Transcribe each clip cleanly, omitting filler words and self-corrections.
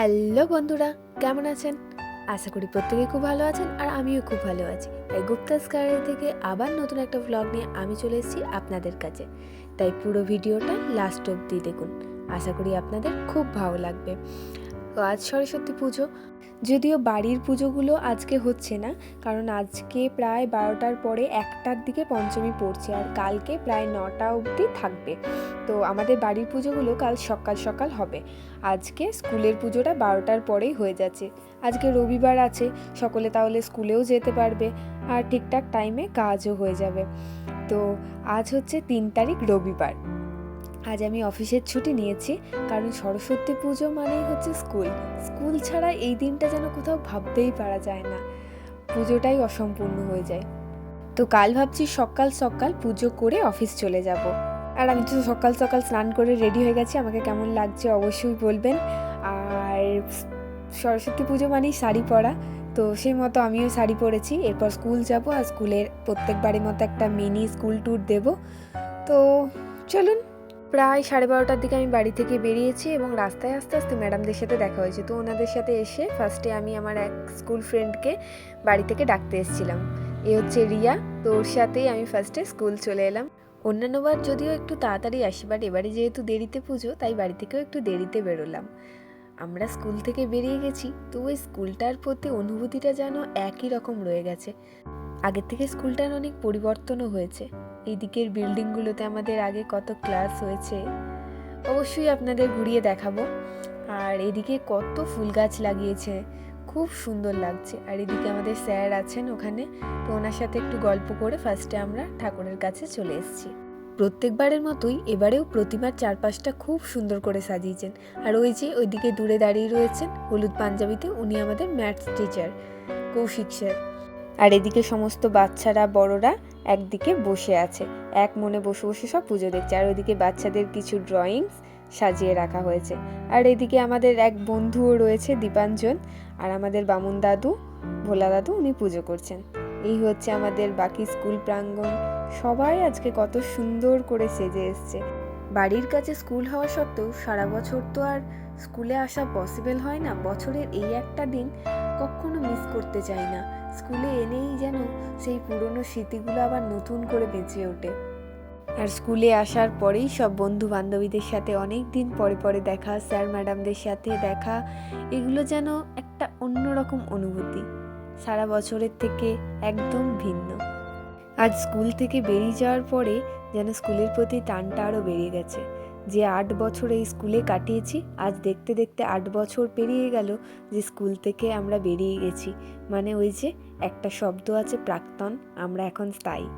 Hello বন্ধুরা, কেমন আছেন? আশা করি প্রত্যেকে খুব ভালো আছেন আর আমিও খুব ভালো আছি। তাই গুপ্তাস গ্যালারি থেকে আবার নতুন একটা ভ্লগ নিয়ে আমি চলে এসেছি আপনাদের কাছে। তাই পুরো ভিডিওটা লাস্ট অবধি দেখুন, আশা করি আপনাদের খুব ভালো লাগবে। তো আজ সরস্বতী পুজো, যদিও বাড়ির পুজোগুলো আজকে হচ্ছে না, কারণ আজকে প্রায় 12টার পরে 1টার দিকে পঞ্চমী পড়ছে আর কালকে প্রায় 9টা অবধি থাকবে। তো আমাদের বাড়ির পুজোগুলো কাল সকাল সকাল হবে। আজকে স্কুলের পুজোটা 12টার পরেই হয়ে যাচ্ছে। আজকে রবিবার আছে, সকলে তাহলে স্কুলেও যেতে পারবে আর ঠিকঠাক টাইমে কাজও হয়ে যাবে। তো আজ হচ্ছে 3 তারিখ রবিবার। আজ আমি অফিসের ছুটি নিয়েছি, কারণ সরস্বতী পুজো মানেই হচ্ছে স্কুল ছাড়া এই দিনটা যেন কোথাও ভাবতেই পারা যায় না, পুজোটাই অসম্পূর্ণ হয়ে যায়। তো কাল ভাবছি সকাল সকাল পুজো করে অফিস চলে যাব। আর আমি তো সকাল সকাল স্নান করে রেডি হয়ে গেছি, আমাকে কেমন লাগছে অবশ্যই বলবেন। আর সরস্বতী পুজো মানেই শাড়ি পরা, তো সেই মতো আমিও শাড়ি পরেছি। এরপর স্কুল যাব আর স্কুলের প্রত্যেকবারের মতো একটা মিনি স্কুল ট্যুর দেব। তো চলুন। প্রায় 12:30টার দিকে আমি বাড়ি থেকে বেরিয়েছি এবং রাস্তায় আস্তে আস্তে ম্যাডামদের সাথে দেখা হয়েছে। তো ওনাদের সাথে এসে ফার্স্টে আমি আমার এক স্কুল ফ্রেন্ডকে বাড়ি থেকে ডাকতে এসেছিলাম। এ হচ্ছে রিয়া। তো ওর সাথেই আমি ফার্স্টে স্কুল চলে এলাম। অন্যান্যবার যদিও একটু তাড়াতাড়ি আসি, বাট এবারে যেহেতু দেরিতে পুজো তাই বাড়ি থেকেও একটু দেরিতে বেরোলাম। আমরা স্কুল থেকে বেরিয়ে গেছি, তো ওই স্কুলটার প্রতি অনুভূতিটা যেন একই রকম রয়ে গেছে। আগের থেকে স্কুলটার অনেক পরিবর্তনও হয়েছে। এই দিকের বিল্ডিংগুলোতে আমাদের আগে কত ক্লাস হয়েছে অবশ্যই আপনাদের ঘুরিয়ে দেখাবো। আর এদিকে কত ফুল গাছ লাগিয়েছে, খুব সুন্দর লাগছে। আর এদিকে আমাদের স্যার আছেন ওখানে, তো ওনার সাথে একটু গল্প করে ফার্স্টে আমরা ঠাকুরের কাছে চলে এসেছি। প্রত্যেকবারের মতোই এবারেও প্রতিমার চারপাশটা খুব সুন্দর করে সাজিয়েছেন। আর ওই যে ওইদিকে দূরে দাঁড়িয়ে রয়েছেন হলুদ পাঞ্জাবিতে, উনি আমাদের ম্যাথস টিচার কৌশিক স্যার। আর এদিকে সমস্ত বাচ্চারা বড়রা একদিকে বসে আছে, এক মনে বসে বসে সব পুজো দেখছে। আর ওইদিকে বাচ্চাদের কিছু ড্রয়িংস সাজিয়ে রাখা হয়েছে। আর এদিকে আমাদের এক বন্ধুও রয়েছে, দীপাঞ্জন, আর আমাদের বামুন দাদু, ভোলা দাদু, উনি পুজো করছেন। এই হচ্ছে আমাদের বাকি স্কুল প্রাঙ্গণ। সবাই আজকে কত সুন্দর করে সেজে এসছে। বাড়ির কাছে স্কুল হওয়া সত্ত্বেও সারা বছর তো আর স্কুলে আসা পসিবল হয় না। বছরের এই একটা দিন কখনো মিস করতে চাই না। স্কুলে এনেই যেন সেই পুরনো স্মৃতিগুলো আবার নতুন করে বেঁচে ওঠে। আর স্কুলে আসার পরেই সব বন্ধু বান্ধবীদের সাথে অনেক দিন পরে পরে দেখা, স্যার ম্যাডামদের সাথে দেখা, এগুলো যেন একটা অন্যরকম অনুভূতি, সারা বছরের থেকে একদম ভিন্ন। আজ স্কুল থেকে বেরিয়ে যাওয়ার পরে যেন স্কুলের প্রতি টানটা আরও বেড়ে গেছে। যে 8 বছর এই স্কুলে কাটিয়েছি, আজ দেখতে দেখতে 8 বছর পেরিয়ে গেল যে স্কুল থেকে আমরা বেরিয়ে গেছি। মানে ওই যে একটা শব্দ আছে প্রাক্তন, আমরা এখন স্থায়ী।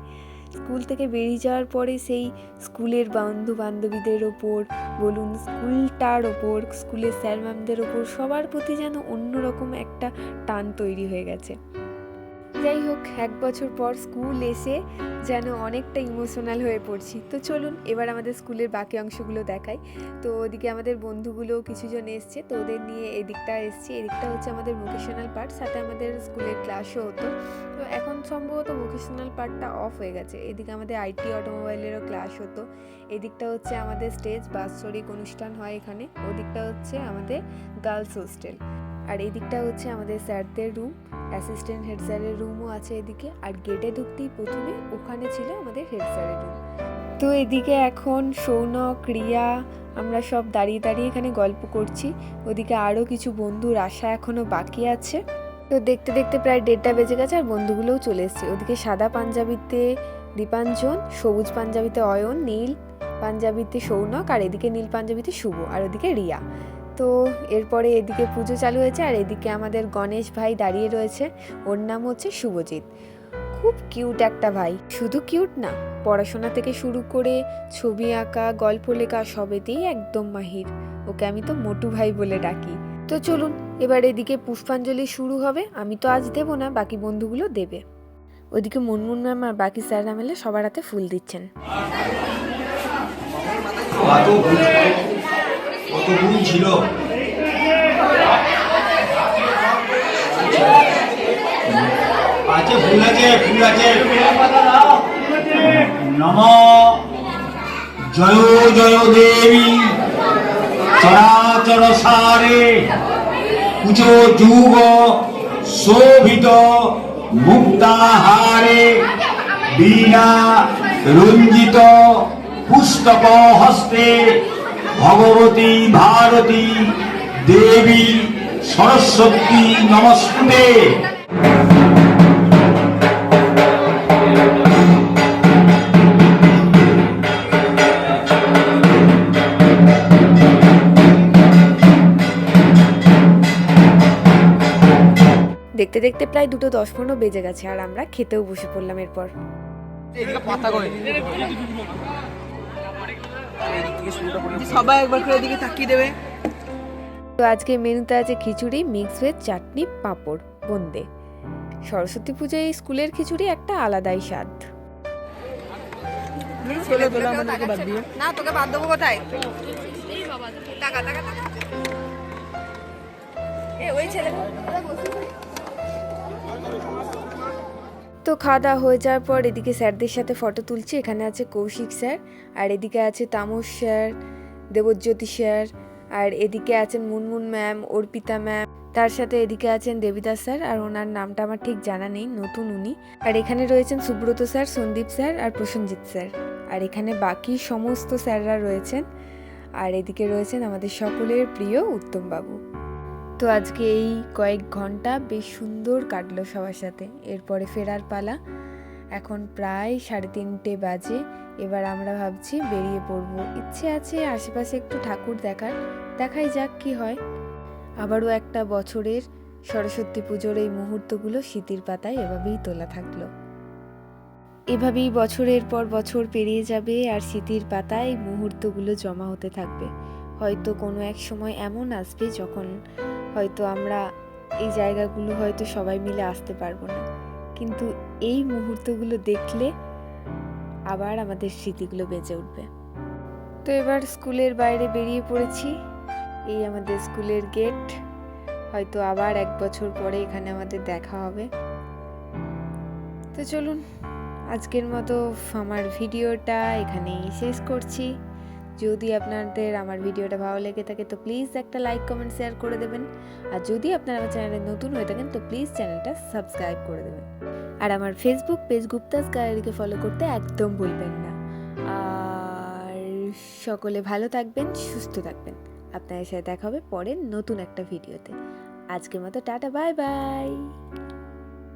স্কুল থেকে বেরিয়ে যাওয়ার পরে সেই স্কুলের বন্ধু বান্ধবীদের ওপর বলুন, স্কুলটার ওপর, স্কুলের স্যার ম্যামদের ওপর, সবার প্রতি যেন অন্যরকম একটা টান তৈরি হয়ে গেছে। যাই হোক, 1 বছর পর স্কুল এসে যেন অনেকটা ইমোশনাল হয়ে পড়ছি। তো চলুন এবার আমাদের স্কুলের বাকি অংশগুলো দেখাই। তো ওদিকে আমাদের বন্ধুগুলো কিছুজন এসছে, তো ওদের নিয়ে এদিকটা এসছি। এদিকটা হচ্ছে আমাদের ভোকেশনাল পার্ট, সাথে আমাদের স্কুলের ক্লাসও হতো। তো এখন সম্ভবত ভোকেশনাল পার্টটা অফ হয়ে গেছে। এদিকে আমাদের আইটি অটোমোবাইলেরও ক্লাস হতো। এদিকটা হচ্ছে আমাদের স্টেজ, বাৎসরিক অনুষ্ঠান হয় এখানে। ওদিকটা হচ্ছে আমাদের গার্লস হোস্টেল। আর এদিকটা হচ্ছে আমাদের স্যারদের রুম, অ্যাসিস্ট্যান্ট হেড স্যারের রুমও আছে এদিকে। আর গেটে ঢুকতেই প্রথমে ওখানে ছিল আমাদের হেড স্যারের রুম। তো এদিকে এখন সৌনক, রিয়া, আমরা সব দাঁড়িয়ে দাঁড়িয়ে এখানে গল্প করছি। ওদিকে আরও কিছু বন্ধুর আসা এখনও বাকি আছে। তো দেখতে দেখতে প্রায় 1:30 বেজে গেছে আর বন্ধুগুলোও চলে এসছে। ওদিকে সাদা পাঞ্জাবিতে দীপাঞ্জন, সবুজ পাঞ্জাবিতে অয়ন, নীল পাঞ্জাবিতে সৌনক, আর এদিকে নীল পাঞ্জাবিতে শুভ, আর ওদিকে রিয়া। তো এরপরে এদিকে পুজো চালু হয়েছে। আর এদিকে আমাদের গণেশ ভাই দাঁড়িয়ে রয়েছে, ওর নাম হচ্ছে শুভজিৎ। খুব কিউট একটা ভাই, শুধু কিউট না, পড়াশোনা থেকে শুরু করে ছবি আঁকা, গল্প লেখা সবেতেই একদম মাহির। ওকে আমি তো মোটু ভাই বলে ডাকি। তো চলুন এবার এদিকে পুষ্পাঞ্জলি শুরু হবে। আমি তো আজ দেব না, বাকি বন্ধুগুলো দেবে। ওইদিকে মুনমুন ম্যাম আর বাকি স্যাররা মিলে সবার হাতে ফুল দিচ্ছেন। ছিল আছে, ফুল আছে, ফুল আছে। নম জয় জয় দেবী চরাচর সারে কুচো যুগ শোভিত মুক্তাহারে বীণা রঞ্জিত পুস্তক হস্তে ভগবতী ভারতী দেবী সরস্বতী নমস্তুতে। দেখতে দেখতে প্রায় 2:10 বেজে গেছে আর আমরা খেতেও বসে পড়লাম এরপর। সবাই একবার করে এদিকে তাকিয়ে দেবে। তো আজকে মেনুতে আছে খিচুড়ি, মিক্স ভেজ, চাটনি, পাঁপড়, বোঁদে। সরস্বতী পূজায় এই স্কুলের খিচুড়ি একটা আলাদাই স্বাদ। না তোকে বাদ দেবো কোথায়? টাকা টাকা টাকা ওই ছেলে তো খাওয়া দাওয়া হয়ে যাওয়ার পর এদিকে স্যারদের সাথে ফটো তুলছি। এখানে আছে কৌশিক স্যার, আর এদিকে আছে তামস স্যার, দেবজ্যোতি স্যার, আর এদিকে আছেন মুনমুন ম্যাম, অর্পিতা ম্যাম, তার সাথে এদিকে আছেন দেবিদাস স্যার, আর ওনার নামটা আমার ঠিক জানা নেই, নতুন উনি। আর এখানে রয়েছেন সুব্রত স্যার, সন্দীপ স্যার আর প্রসেনজিৎ স্যার। আর এখানে বাকি সমস্ত স্যাররা রয়েছেন। আর এদিকে রয়েছেন আমাদের সকলের প্রিয় উত্তম বাবু। তো আজকে এই কয়েক ঘন্টা বেশ সুন্দর কাটলো সবার সাথে। এরপরে ফেরার পালা। এখন প্রায় 3:30 বাজে। এবার আমরা ভাবছি বেরিয়ে পড়বো। ইচ্ছে আছে আশেপাশে একটু ঠাকুর দেখাই যাক কি হয়। আবারও একটা বছরের সরস্বতী পুজোর এই মুহূর্তগুলো স্মৃতির পাতায় এভাবেই তোলা থাকলো। এভাবেই বছরের পর বছর পেরিয়ে যাবে আর স্মৃতির পাতায় মুহূর্তগুলো জমা হতে থাকবে। হয়তো কোনো এক সময় এমন আসবে যখন হয়তো আমরা এই জায়গাগুলো হয়তো সবাই মিলে আসতে পারবো না, কিন্তু এই মুহূর্তগুলো দেখলে আবার আমাদের স্মৃতিগুলো বেজে উঠবে। তো এবার স্কুলের বাইরে বেরিয়ে পড়েছি। এই আমাদের স্কুলের গেট। হয়তো আবার 1 বছর পরে এখানে আমাদের দেখা হবে। তো চলুন, আজকের মতো আমার ভিডিওটা এখানেই শেষ করছি। যদি আপনাদের আমার ভিডিওটা ভালো লেগে থাকে তো প্লিজ একটা লাইক, কমেন্ট, শেয়ার করে দেবেন। আর যদি আপনারা আমার চ্যানেলে নতুন হয়ে থাকেন তো প্লিজ চ্যানেলটা সাবস্ক্রাইব করে দেবেন। আর আমার ফেসবুক পেজ গুপ্তাস গ্যালারিকে ফলো করতে একদম ভুলবেন না। আর সকলে ভালো থাকবেন, সুস্থ থাকবেন। আপনাদের সাথে দেখা হবে পরের নতুন একটা ভিডিওতে। আজকের মতো টাটা, বাই বাই।